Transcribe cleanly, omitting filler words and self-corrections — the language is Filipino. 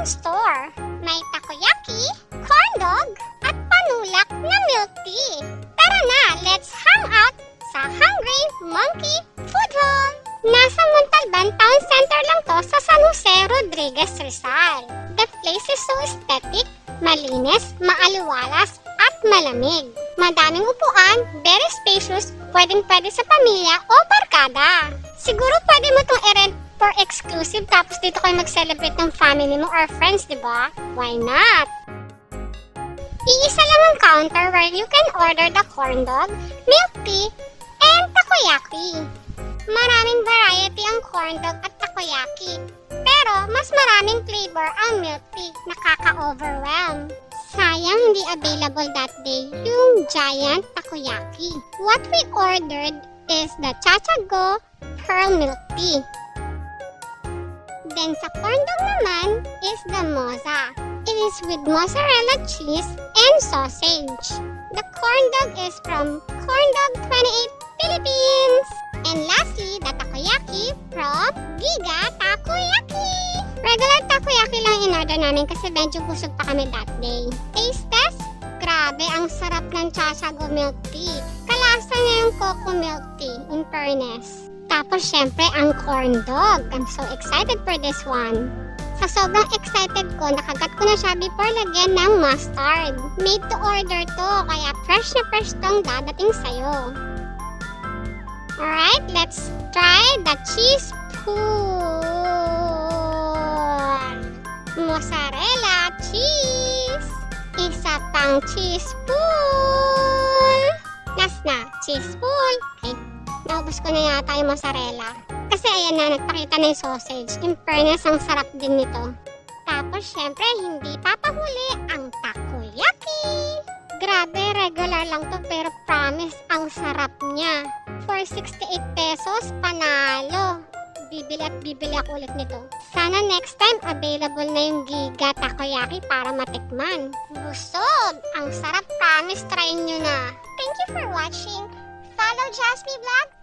store. May takoyaki, corn dog, at panulak na milk tea. Tara na, let's hang out sa Hungry Monkey Food Hall. Nasa Montalban Town Center lang to sa San Jose Rodriguez, Rizal. The place is so aesthetic, malinis, maaliwalas, at malamig. Madaming upuan, very spacious, pwedeng-pwede sa pamilya o barkada. Siguro pwede mo itong i-rent for exclusive tapos dito kayo mag-celebrate ng family mo or friends, di ba? Why not? Iisa lang ang counter where you can order the corn dog, milk tea, and takoyaki. Maraming variety ang corn dog at takoyaki. Pero mas maraming flavor ang milk tea, nakaka-overwhelm. Sayang hindi available that day yung giant takoyaki. What we ordered is the Chachago Pearl Milk Tea. Then sa corn dog naman is the moza. It is with mozzarella cheese and sausage. The corn dog is from Corn Dog 28 Philippines. And lastly, the takoyaki from Giga Takoyaki. Regular takoyaki lang in-order namin kasi medyo busog pa kami that day. Taste test? Grabe, ang sarap ng Chachago milk tea. Kalasa niya yung cocoa milk tea, in fairness. Tapos syempre ang corn dog. I'm so excited for this one. Sa sobrang excited ko, nakagat ko na siya before lagyan ng mustard. Made to order to, kaya fresh na fresh tong dadating sa'yo. Alright, let's try the cheese pool. Mozzarella cheese. Isa pang cheese pool. Last na, cheese pool. Okay, naubos ko na yata yung mozzarella. Kasi ayan na, nagpakita na yung sausage. In fairness, ang sarap din nito. Tapos, syempre, hindi papahuli ang takoyaki. Grabe, regular lang to pero promise, ang sarap niya. For 68 pesos, panalo. Bibili at bibili ako ulit nito. Sana next time, available na yung Giga Takoyaki para matikman. Busog! Ang sarap, promise, try nyo na. Thank you for watching. Follow Jasmine Vlog